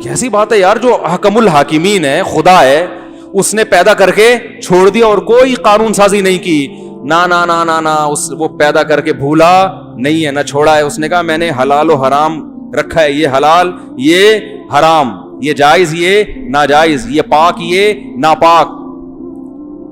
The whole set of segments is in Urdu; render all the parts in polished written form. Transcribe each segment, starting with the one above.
کیسی بات ہے یار, جو حکم الحاکمین ہے, خدا ہے, اس نے پیدا کر کے چھوڑ دیا اور کوئی قانون سازی نہیں کی. نا نا نا نا نا, وہ پیدا کر کے بھولا نہیں ہے, نہ چھوڑا ہے. اس نے کہا میں نے حلال و حرام رکھا ہے, یہ حلال یہ حرام, یہ جائز یہ ناجائز, یہ پاک یہ ناپاک.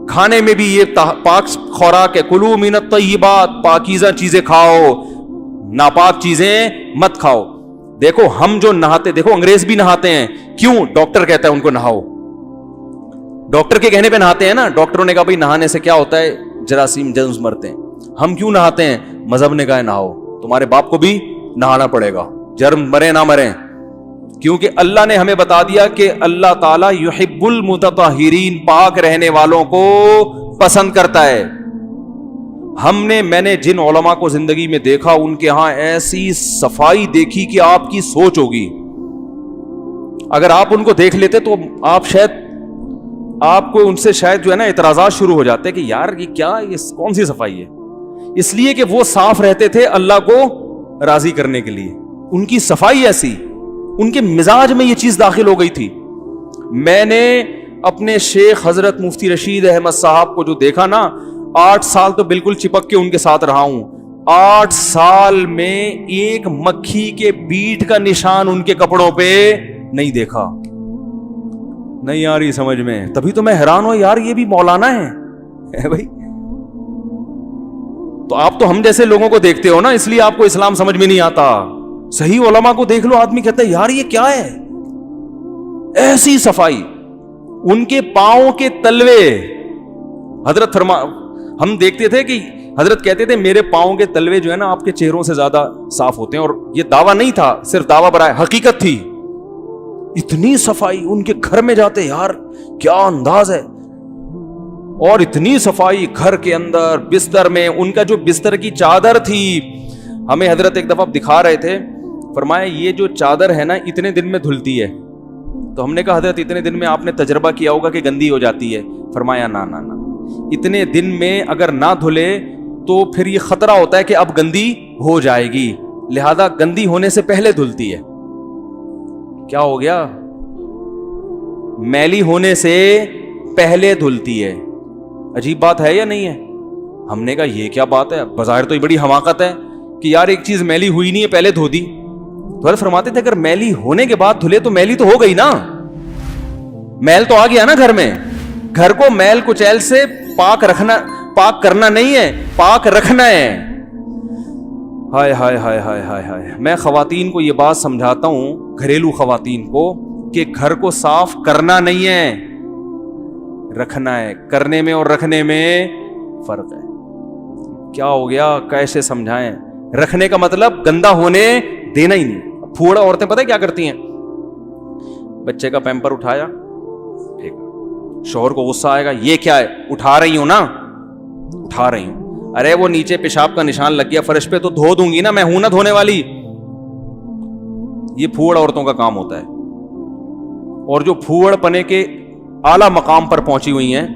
کھانے میں بھی یہ پاک خوراک ہے, کلوا من الطیبات, پاکیزہ چیزیں کھاؤ, ناپاک چیزیں مت کھاؤ. دیکھو ہم جو نہاتے, دیکھو انگریز بھی نہاتے ہیں, کیوں؟ ڈاکٹر کہتا ہے ان کو نہاؤ, ڈاکٹر کے کہنے پہ نہاتے ہیں نا. ڈاکٹروں نے کہا بھائی نہانے سے کیا ہوتا ہے, جراثیم جرمز مرتے ہیں. ہم کیوں نہاتے ہیں؟ مذہب نے کہا نہاؤ, تمہارے باپ کو بھی نہانا پڑے گا, جرم مرے نہ مرے, کیونکہ اللہ نے ہمیں بتا دیا کہ اللہ تعالیٰ یحب المتطہرین, پاک رہنے والوں کو پسند کرتا ہے. میں نے جن علماء کو زندگی میں دیکھا, ان کے ہاں ایسی صفائی دیکھی کہ آپ کی سوچ ہوگی. اگر آپ ان کو دیکھ لیتے تو آپ کو ان سے شاید جو ہے نا اعتراضات شروع ہو جاتے کہ یار یہ کیا, یہ کون سی صفائی ہے. اس لیے کہ وہ صاف رہتے تھے اللہ کو راضی کرنے کے لیے. ان کی صفائی ایسی, ان کے مزاج میں یہ چیز داخل ہو گئی تھی. میں نے اپنے شیخ حضرت مفتی رشید احمد صاحب کو جو دیکھا نا, 8 سال تو بالکل چپک کے ان کے ساتھ رہا ہوں. 8 سال میں ایک مکھی کے بیٹ کا نشان ان کے کپڑوں پہ نہیں دیکھا. نہیں آ رہی سمجھ میں؟ تبھی تو میں حیران ہوں یار, یہ بھی مولانا ہے بھائی. تو آپ تو ہم جیسے لوگوں کو دیکھتے ہو نا, اس لیے آپ کو اسلام سمجھ میں نہیں آتا. صحیح علماء کو دیکھ لو, آدمی کہتا ہے یار یہ کیا ہے, ایسی صفائی. ان کے پاؤں کے تلوے, حضرت ہم دیکھتے تھے کہ حضرت کہتے تھے میرے پاؤں کے تلوے جو ہے نا آپ کے چہروں سے زیادہ صاف ہوتے ہیں. اور یہ دعویٰ نہیں تھا, صرف دعویٰ برائے حقیقت تھی. اتنی صفائی, ان کے گھر میں جاتے یار کیا انداز ہے, اور اتنی صفائی گھر کے اندر, بستر میں. ان کا جو بستر کی چادر تھی, ہمیں حضرت ایک دفعہ دکھا رہے تھے, فرمایا یہ جو چادر ہے نا اتنے دن میں دھلتی ہے. تو ہم نے کہا حضرت اتنے دن میں آپ نے تجربہ کیا ہوگا کہ گندی ہو جاتی ہے. فرمایا نا نا نا, اتنے دن میں اگر نہ دھلے تو پھر یہ خطرہ ہوتا ہے کہ اب گندی ہو جائے گی, لہذا گندی ہونے سے پہلے دھلتی ہے. کیا ہو گیا؟ میلی ہونے سے پہلے دھلتی ہے. عجیب بات ہے یا نہیں ہے؟ ہم نے کہا یہ کیا بات ہے, بظاہر تو یہ بڑی حماقت ہے کہ یار ایک چیز میلی ہوئی نہیں ہے پہلے دھو دی. تو فرماتے تھے اگر میلی ہونے کے بعد دھلے تو میلی تو ہو گئی نا, میل تو آ گیا نا گھر میں. گھر کو میل کچیل سے پاک کرنا نہیں ہے, پاک رکھنا ہے. ہائے ہائے ہائے ہائے ہائے ہائے. میں خواتین کو یہ بات سمجھاتا ہوں, گھریلو خواتین کو, کہ گھر کو صاف کرنا نہیں ہے, رکھنا ہے. کرنے میں اور رکھنے میں فرق ہے. کیا ہو گیا, کیسے سمجھائیں؟ رکھنے کا مطلب گندا ہونے دینا ہی نہیں. پھوڑا عورتیں پتہ کیا کرتی ہیں, بچے کا پیمپر اٹھایا, شوہر کو غصہ آئے گا, یہ کیا ہے, اٹھا رہی ہوں نا, اٹھا رہی ہوں. ارے وہ نیچے پیشاب کا نشان لگ گیا فرش پہ تو دھو دوں گی نا, میں ہوں نا دھونے والی. یہ پھوڑ عورتوں کا کام ہوتا ہے. اور جو پھوڑ پنے کے اعلیٰ مقام پر پہنچی ہوئی ہیں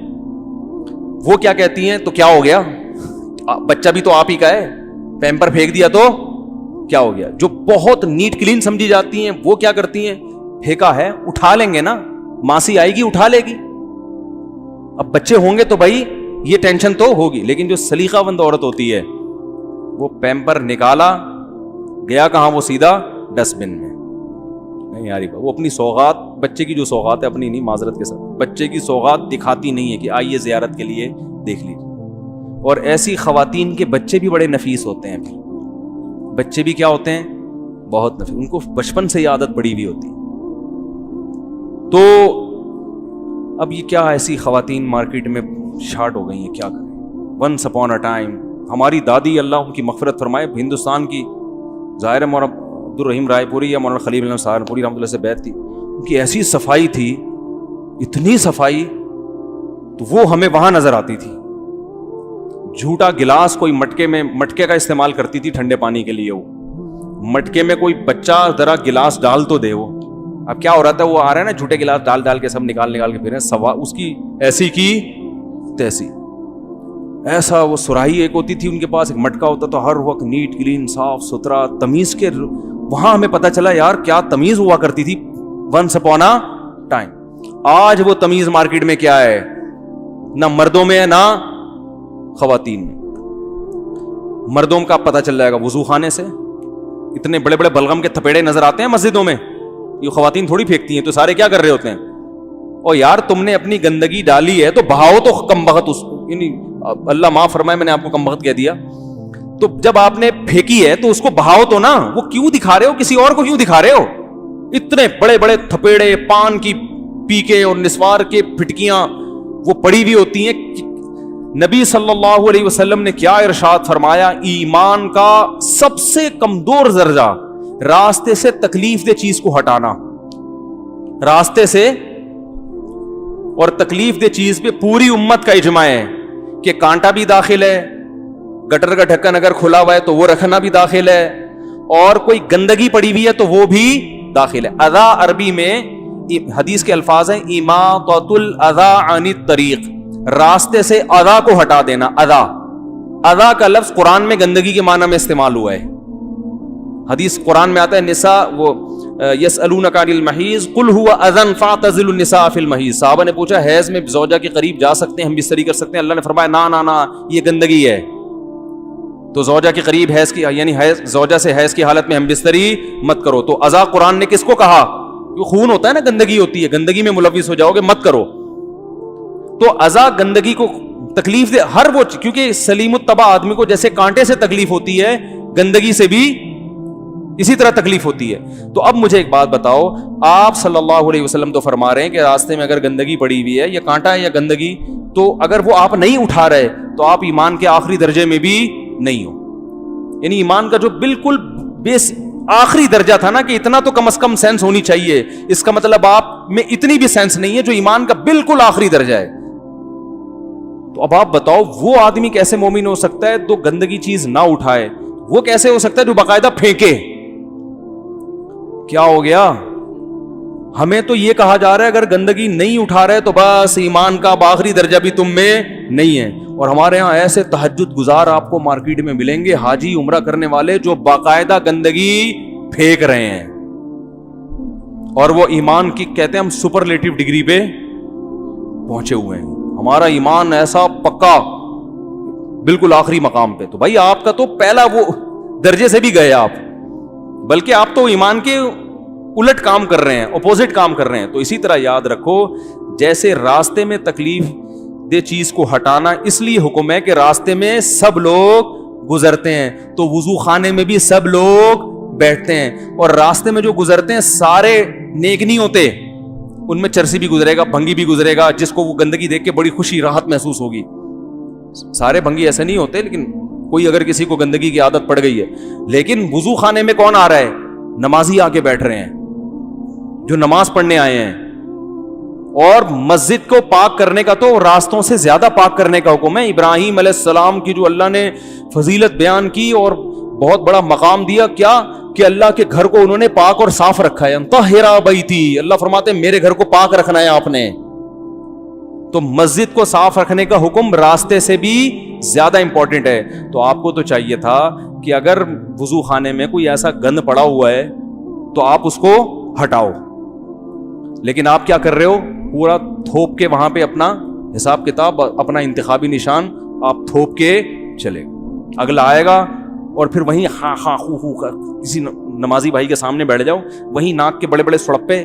وہ کیا کہتی ہیں, تو کیا ہو گیا, بچہ بھی تو آپ ہی کا ہے, پیمپر پھینک دیا تو کیا ہو گیا. جو بہت نیٹ کلین سمجھی جاتی ہیں وہ کیا کرتی ہیں, پھینکا ہے اٹھا لیں گے نا, ماسی آئے گی اٹھا لے گی. اب بچے ہوں گے تو بھائی یہ ٹینشن تو ہوگی, لیکن جو سلیقہ بند عورت ہوتی ہے وہ پیمپر نکالا, گیا کہاں, وہ سیدھا ڈسٹ بن میں. نہیں یاری, وہ اپنی سوغات, بچے کی جو سوغات ہے, اپنی نہیں معذرت کے ساتھ, بچے کی سوغات دکھاتی نہیں ہے کہ آئیے زیارت کے لیے دیکھ لیجیے. اور ایسی خواتین کے بچے بھی بڑے نفیس ہوتے ہیں. بچے بھی کیا ہوتے ہیں, بہت نفیس, ان کو بچپن سے یہ عادت پڑی ہوئی ہوتی ہے. تو اب یہ کیا ایسی خواتین مارکیٹ میں شارٹ ہو گئی ہیں, کیا کریں. ونس اپون اے ٹائم ہماری دادی, اللہ ان کی مغفرت فرمائے, ہندوستان کی ظاہر مولانا عبدالرحیم رائے پوری یا مولانا خلیل اللہ سہارنپوری رحمۃ اللہ سے بیعت تھی, ان کی ایسی صفائی تھی, اتنی صفائی, تو وہ ہمیں وہاں نظر آتی تھی. جھوٹا گلاس کوئی مٹکے کا استعمال کرتی تھی ٹھنڈے پانی کے لیے. وہ مٹکے میں کوئی بچہ ذرا گلاس ڈال تو دے. وہ اب کیا ہو رہا تھا, وہ آ رہا ہے نا جھوٹے گلاس ڈال کے سب نکال کے پھر سوا اس کی ایسی کی تیسی. ایسا وہ سراہی ایک ہوتی تھی ان کے پاس, ایک مٹکا ہوتا تو ہر وقت نیٹ کلین صاف ستھرا تمیز کے. وہاں ہمیں پتہ چلا یار کیا تمیز ہوا کرتی تھی once upon a time. آج وہ تمیز مارکیٹ میں کیا ہے؟ نہ مردوں میں ہے نہ خواتین میں. مردوں کا پتہ چل جائے گا وضو خانے سے. اتنے بڑے بڑے بلغم کے تھپیڑے نظر آتے ہیں مسجدوں میں, یہ خواتین تھوڑی پھینکتی ہیں. تو سارے کیا کر رہے ہوتے ہیں؟ اور یار تم نے اپنی گندگی ڈالی ہے تو بہاؤ تو کم بخت اس کو, یعنی اللہ معاف فرمائے میں نے آپ کو کم بخت کہہ دیا. تو جب آپ نے پھینکی ہے تو اس کو بہاؤ تو نا. وہ کیوں دکھا رہے ہو, کسی اور کو کیوں دکھا رہے ہو؟ اتنے بڑے بڑے تھپیڑے, پان کی پیکے اور نسوار کے پھٹکیاں وہ پڑی ہوئی ہوتی ہیں. نبی صلی اللہ علیہ وسلم نے کیا ارشاد فرمایا؟ ایمان کا سب سے کمزور درجہ راستے سے تکلیف دہ چیز کو ہٹانا. راستے سے اور تکلیف دہ چیز پہ پوری امت کا اجماع ہے کہ کانٹا بھی داخل ہے, گٹر کا ڈھکن اگر کھلا ہوا ہے تو وہ رکھنا بھی داخل ہے, اور کوئی گندگی پڑی ہوئی ہے تو وہ بھی داخل ہے. اذا عربی میں حدیث کے الفاظ ہیں اماطۃ الاذى عن الطریق, راستے سے اذا کو ہٹا دینا. اذا کا لفظ قرآن میں گندگی کے معنی میں استعمال ہوا ہے. حدیث قرآن میں آتا ہے نساء وہ یسألونک عن المحیض قل هو اذى فاعتزلوا النساء فی المحیض. صحابہ نے پوچھا حیض میں زوجہ کے قریب جا سکتے ہیں, ہم بستری کر سکتے ہیں؟ اللہ نے فرمایا نا نا نا, یہ گندگی ہے. تو زوجہ کے قریب حیض کی یعنی زوجہ سے حیض کی حالت میں ہم بستری مت کرو. تو اذا قرآن نے کس کو کہا؟ خون ہوتا ہے نا, گندگی ہوتی ہے, گندگی میں ملوث ہو جاؤ گے, مت کرو. تو اذا گندگی کو تکلیف دے ہر وہ, کیونکہ سلیم الطبع آدمی کو جیسے کانٹے سے تکلیف ہوتی ہے گندگی سے بھی اسی طرح تکلیف ہوتی ہے. تو اب مجھے ایک بات بتاؤ, آپ صلی اللہ علیہ وسلم تو فرما رہے ہیں کہ راستے میں اگر گندگی پڑی ہوئی ہے یا کانٹا ہے یا گندگی, تو اگر وہ آپ نہیں اٹھا رہے تو آپ ایمان کے آخری درجے میں بھی نہیں ہو. یعنی ایمان کا جو بالکل بیس آخری درجہ تھا نا کہ اتنا تو کم از کم سینس ہونی چاہیے, اس کا مطلب آپ میں اتنی بھی سینس نہیں ہے جو ایمان کا بالکل آخری درجہ ہے. تو اب آپ بتاؤ وہ آدمی کیسے مومن ہو سکتا ہے تو گندگی چیز نہ اٹھائے؟ وہ کیسے ہو سکتا ہے جو باقاعدہ پھینکے؟ کیا ہو گیا؟ ہمیں تو یہ کہا جا رہا ہے اگر گندگی نہیں اٹھا رہے تو بس ایمان کا آخری درجہ بھی تم میں نہیں ہے. اور ہمارے ہاں ایسے تہجد گزار آپ کو مارکیٹ میں ملیں گے, حاجی عمرہ کرنے والے, جو باقاعدہ گندگی پھینک رہے ہیں, اور وہ ایمان کی کہتے ہیں ہم سپرلیٹو ڈگری پہ پہنچے ہوئے ہیں, ہمارا ایمان ایسا پکا بالکل آخری مقام پہ. تو بھائی آپ کا تو پہلا وہ درجے سے بھی گئے آپ, بلکہ آپ تو ایمان کے الٹ کام کر رہے ہیں, اپوزٹ کام کر رہے ہیں. تو اسی طرح یاد رکھو, جیسے راستے میں تکلیف دے چیز کو ہٹانا اس لیے حکم ہے کہ راستے میں سب لوگ گزرتے ہیں, تو وضو خانے میں بھی سب لوگ بیٹھتے ہیں, اور راستے میں جو گزرتے ہیں سارے نیک نہیں ہوتے, ان میں چرسی بھی گزرے گا, بھنگی بھی گزرے گا, جس کو وہ گندگی دیکھ کے بڑی خوشی راحت محسوس ہوگی. سارے بھنگی ایسے نہیں ہوتے, لیکن کوئی اگر کسی کو گندگی کی عادت پڑ گئی ہے. لیکن وضو خانے میں کون آ رہا ہے؟ نمازی آ کے بیٹھ رہے ہیں جو نماز پڑھنے آئے ہیں. اور مسجد کو پاک کرنے کا تو راستوں سے زیادہ پاک کرنے کا حکم ہے. ابراہیم علیہ السلام کی جو اللہ نے فضیلت بیان کی اور بہت بڑا مقام دیا, کیا کہ اللہ کے گھر کو انہوں نے پاک اور صاف رکھا ہے. طہرا بیتی, اللہ فرماتے ہیں میرے گھر کو پاک رکھنا ہے آپ نے. تو مسجد کو صاف رکھنے کا حکم راستے سے بھی زیادہ امپورٹنٹ ہے. تو آپ کو تو چاہیے تھا کہ اگر وضو خانے میں کوئی ایسا گند پڑا ہوا ہے تو آپ اس کو ہٹاؤ, لیکن آپ کیا کر رہے ہو؟ پورا تھوپ کے وہاں پہ اپنا حساب کتاب, اپنا انتخابی نشان آپ تھوپ کے چلے. اگلا آئے گا اور پھر وہیں ہاں ہاں خو خو کر کسی نمازی بھائی کے سامنے بیٹھ جاؤ, وہیں ناک کے بڑے بڑے سڑپے.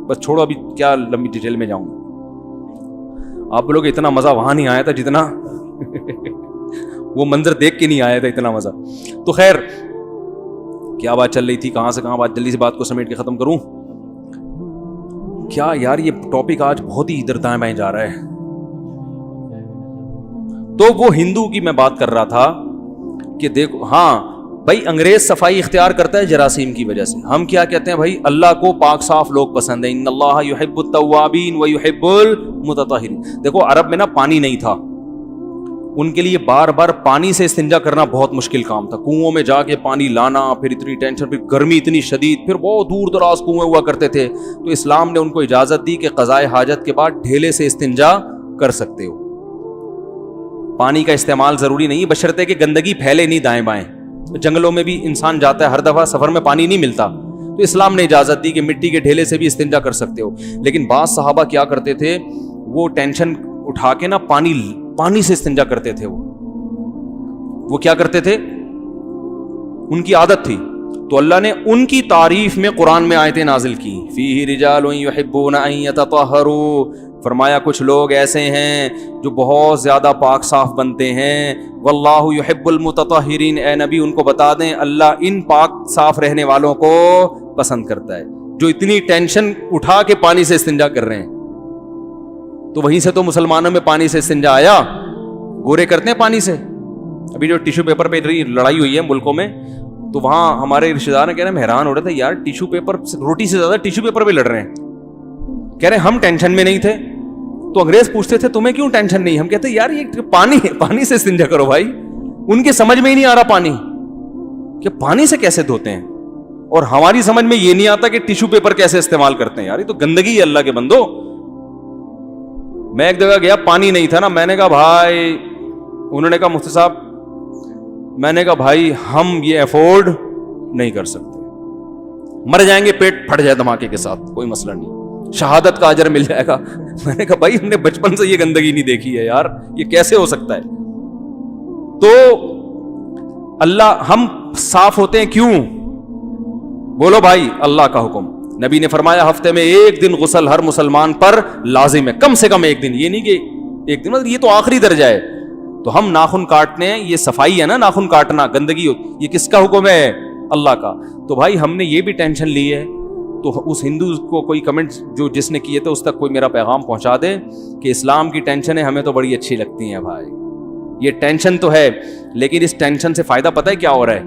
بس چھوڑو, ابھی کیا لمبی ڈیٹیل میں جاؤں. آپ لوگ اتنا مزہ وہاں نہیں آیا تھا جتنا وہ منظر دیکھ کے نہیں آیا تھا, اتنا مزہ. تو خیر کیا بات چل رہی تھی, کہاں سے کہاں بات, جلدی سے بات کو سمیٹ کے ختم کروں. کیا یار یہ ٹاپک آج بہت ہی ادھر دائیں بائیں جا رہا ہے. تو وہ ہندو کی میں بات کر رہا تھا کہ دیکھو, ہاں بھائی انگریز صفائی اختیار کرتا ہے جراثیم کی وجہ سے. ہم کیا کہتے ہیں بھائی, اللہ کو پاک صاف لوگ پسند ہیں. ان اللہ یحب التوابین ویحب المتطہرین. دیکھو عرب میں نا پانی نہیں تھا, ان کے لیے بار بار پانی سے استنجا کرنا بہت مشکل کام تھا. کنووں میں جا کے پانی لانا, پھر اتنی ٹینشن, پھر گرمی اتنی شدید, پھر بہت دور دراز کنویں ہوا کرتے تھے. تو اسلام نے ان کو اجازت دی کہ قضائے حاجت کے بعد ڈھیلے سے استنجا کر سکتے ہو. پانی کا استعمال ضروری نہیں, بشرطے کہ گندگی پھیلے نہیں دائیں بائیں. جنگلوں میں بھی انسان جاتا ہے, ہر دفعہ سفر میں پانی نہیں ملتا, تو اسلام نے اجازت دی کہ مٹی کے ڈھیلے سے بھی استنجا کر سکتے ہو. لیکن بعض صحابہ کیا کرتے تھے, وہ ٹینشن اٹھا کے نا پانی سے استنجا کرتے تھے. وہ کیا کرتے تھے, ان کی عادت تھی. تو اللہ نے ان کی تعریف میں قرآن میں آیتیں نازل کی, فیہ رجال یحبون ان یتطہروا, فرمایا کچھ لوگ ایسے ہیں جو بہت زیادہ پاک صاف بنتے ہیں. واللہ یحب المتطہرین, اے نبی ان کو بتا دیں اللہ ان پاک صاف رہنے والوں کو پسند کرتا ہے, جو اتنی ٹینشن اٹھا کے پانی سے استنجا کر رہے ہیں. تو وہیں سے تو مسلمانوں میں پانی سے استنجا آیا. گورے کرتے ہیں پانی سے. ابھی جو ٹیشو پیپر پہ لڑائی ہوئی ہے ملکوں میں, تو وہاں ہمارے رشتے دار کہہ رہے ہیں, ہم حیران ہو رہے تھے یار ٹیشو پیپر, روٹی سے زیادہ ٹیشو پیپر پہ لڑ رہے ہیں. کہہ رہے ہیں ہم ٹینشن میں نہیں تھے. تو انگریز پوچھتے تھے تمہیں کیوں ٹینشن نہیں؟ ہم کہتے یار یہ پانی ہے, پانی سے استنجا کرو بھائی. ان کے سمجھ میں ہی نہیں آ رہا پانی کہ پانی سے کیسے دھوتے ہیں, اور ہماری سمجھ میں یہ نہیں آتا کہ ٹیشو پیپر کیسے استعمال کرتے ہیں. یار یہ تو گندگی ہے اللہ کے بندو. میں ایک جگہ گیا, پانی نہیں تھا نا, میں نے کہا بھائی, انہوں نے کہا مفتی صاحب, میں نے کہا بھائی ہم یہ افورڈ نہیں کر سکتے, مر جائیں گے, پیٹ پھٹ جائے دھماکے کے ساتھ, کوئی مسئلہ نہیں, شہادت کا اجر مل جائے گا. میں نے کہا بھائی ہم نے بچپن سے یہ گندگی نہیں دیکھی ہے یار, یہ کیسے ہو سکتا ہے؟ تو اللہ, ہم صاف ہوتے ہیں کیوں؟ بولو بھائی, اللہ کا حکم. نبی نے فرمایا ہفتے میں ایک دن غسل ہر مسلمان پر لازم ہے, کم سے کم ایک دن. یہ نہیں کہ ایک دن, مطلب یہ تو آخری درجہ ہے. تو ہم ناخن کاٹتے ہیں, یہ صفائی ہے نا, ناخن کاٹنا گندگی ہوتی, یہ کس کا حکم ہے؟ اللہ کا. تو بھائی ہم نے یہ بھی ٹینشن لی ہے. تو اس ہندو کو کوئی کمنٹ جو جس نے کیے تھے اس تک کوئی میرا پیغام پہنچا دے کہ اسلام کی ٹینشنیں ہمیں تو بڑی اچھی لگتی ہیں بھائی. یہ ٹینشن تو ہے, لیکن اس ٹینشن سے فائدہ پتہ ہے کیا ہو رہا ہے؟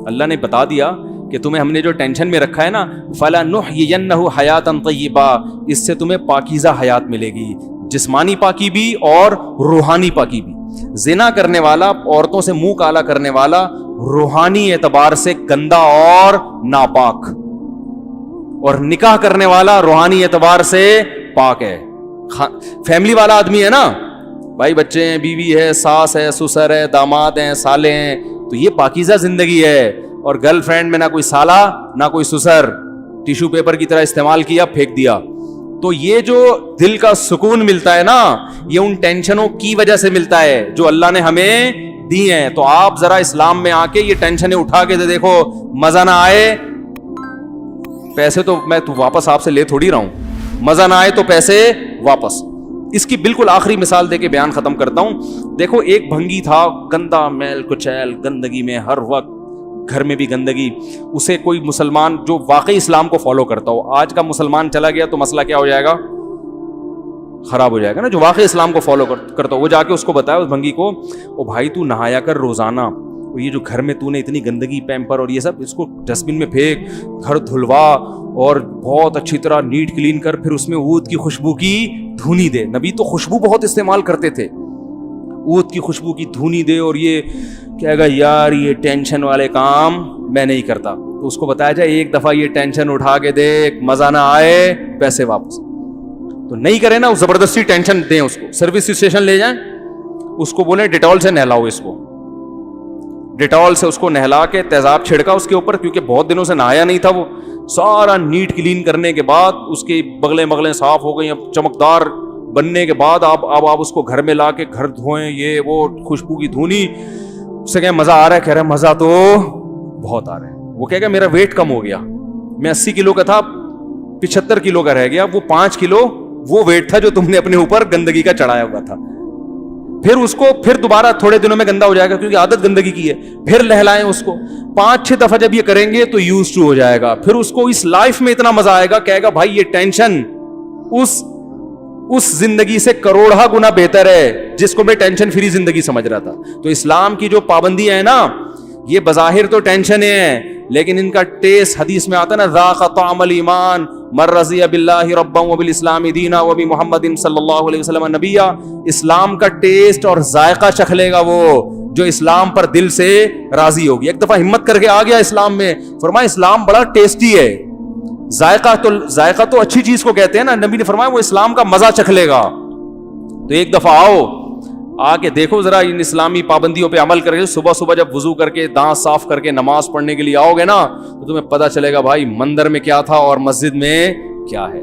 اللہ نے بتا دیا کہ تمہیں ہم نے جو ٹینشن میں رکھا ہے نا, فَلَنُحْيِيَنَّهُ حَيَاتًا طَيِّبَةً, اس سے تمہیں پاکیزہ حیات ملے گی, جسمانی پاکی بھی اور روحانی پاکی بھی. زنا کرنے والا, عورتوں سے منہ کالا کرنے والا, روحانی اعتبار سے گندا اور ناپاک, اور نکاح کرنے والا روحانی اعتبار سے پاک ہے. فیملی والا آدمی ہے نا بھائی, بچے ہیں, بیوی ہے, ساس ہے, سسر ہے, داماد ہیں, سالے ہیں, تو یہ پاکیزہ زندگی ہے. اور گرل فرینڈ میں نہ کوئی سالہ نہ کوئی سسر, ٹیشو پیپر کی طرح استعمال کیا, پھینک دیا. تو یہ جو دل کا سکون ملتا ہے نا, یہ ان ٹینشنوں کی وجہ سے ملتا ہے جو اللہ نے ہمیں دی ہیں. تو آپ ذرا اسلام میں آ کے یہ ٹینشنیں اٹھا کے دیکھو, مزہ نہ آئے, پیسے تو میں تو واپس آپ سے لے تھوڑی رہا ہوں, مزہ نہ آئے تو پیسے واپس. اس کی بالکل آخری مثال دے کے بیان ختم کرتا ہوں. دیکھو ایک بھنگی تھا, گندا, میل کچیل, گندگی میں ہر وقت, گھر میں بھی گندگی. اسے کوئی مسلمان جو واقعی اسلام کو فالو کرتا ہو, آج کا مسلمان چلا گیا تو مسئلہ کیا ہو جائے گا؟ خراب ہو جائے گا نا. جو واقعی اسلام کو فالو کرتا ہو, وہ جا کے اس کو بتایا, اس بھنگی کو, او بھائی تو نہایا کر روزانہ, یہ جو گھر میں تو نے اتنی گندگی, پیمپر اور یہ سب, اس کو ڈسٹ بن میں پھینک, گھر دھلوا اور بہت اچھی طرح نیٹ کلین کر, پھر اس میں عود کی خوشبو کی دھونی دے. نبی تو خوشبو بہت استعمال کرتے تھے, عود کی خوشبو کی دھونی دے. اور یہ کہے گا یار یہ ٹینشن والے کام میں نہیں کرتا. تو اس کو بتایا جائے ایک دفعہ یہ ٹینشن اٹھا کے دیکھ, مزہ نہ آئے پیسے واپس. تو نہیں کرے نا, زبردستی ٹینشن دیں اس کو, سروس اسٹیشن لے جائیں, اس کو بولیں ڈیٹول سے نہلاؤ, اس کو ڈیٹول سے اس کو نہلا کے تیزاب چھڑکا اس کے اوپر, کیونکہ بہت دنوں سے نہایا نہیں تھا وہ. سارا نیٹ کلین کرنے کے بعد اس کی بغلیں صاف ہو گئی, اب چمکدار بننے کے بعد اب آپ اس کو گھر میں لا کے گھر دھوئیں, یہ وہ خوشبو کی دھونی. اس سے کہیں مزہ آ رہا ہے؟ کہہ رہا ہے مزہ تو بہت آ رہا ہے. وہ کہے گا میرا ویٹ کم ہو گیا, میں 80 کلو کا تھا 75 کلو کا رہ گیا, وہ 5 کلو وہ ویٹ تھا جو تم نے اپنے اوپر گندگی کا چڑھایا ہوا تھا. پھر اس کو پھر دوبارہ تھوڑے دنوں میں گندا ہو جائے گا, کیونکہ عادت گندگی کی ہے. پھر نہلائیں اس کو 5-6 دفعہ, جب یہ کریں گے تو یوز ٹو ہو جائے گا. پھر اس کو اس لائف میں اتنا مزہ آئے گا, کہے گا بھائی یہ ٹینشن اس زندگی سے کروڑہ گنا بہتر ہے جس کو میں ٹینشن فری زندگی سمجھ رہا تھا. تو اسلام کی جو پابندیاں ہیں نا, یہ بظاہر تو ٹینشنیں ہیں, لیکن ان کا ٹیسٹ حدیث میں آتا ہے نا, ذاق طعم الایمان من رضی باللہ ربا وبالاسلام دینا وبمحمد صلی اللہ علیہ وسلم نبیا. اسلام کا ٹیسٹ اور ذائقہ چکھ لے گا وہ جو اسلام پر دل سے راضی ہوگی. ایک دفعہ ہمت کر کے آ گیا اسلام میں, فرمایا اسلام بڑا ٹیسٹی ہے. ذائقہ تو اچھی چیز کو کہتے ہیں نا, نبی نے فرمایا وہ اسلام کا مزہ چکھ لے گا. تو ایک دفعہ آؤ, آ کے دیکھو ذرا ان اسلامی پابندیوں پہ عمل کر کے. صبح صبح جب وضو کر کے دانت صاف کر کے نماز پڑھنے کے لیے آؤ گے نا تو تمہیں پتہ چلے گا بھائی مندر میں کیا تھا اور مسجد میں کیا ہے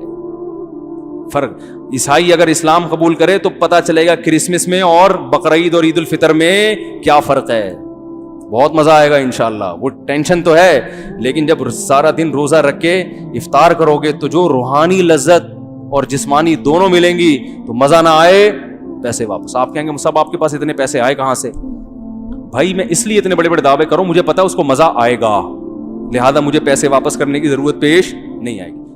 فرق. عیسائی اگر اسلام قبول کرے تو پتہ چلے گا کرسمس میں اور بقرعید اور عید الفطر میں کیا فرق ہے. بہت مزہ آئے گا انشاءاللہ. وہ ٹینشن تو ہے لیکن جب سارا دن روزہ رکھ کے افطار کرو گے تو جو روحانی لذت اور جسمانی دونوں ملیں گی تو مزہ نہ آئے پیسے واپس. آپ کہیں گے صاحب آپ کے پاس اتنے پیسے آئے کہاں سے؟ بھائی میں اس لیے اتنے بڑے بڑے دعوے کروں, مجھے پتا ہے اس کو مزہ آئے گا, لہذا مجھے پیسے واپس کرنے کی ضرورت پیش نہیں آئے گی.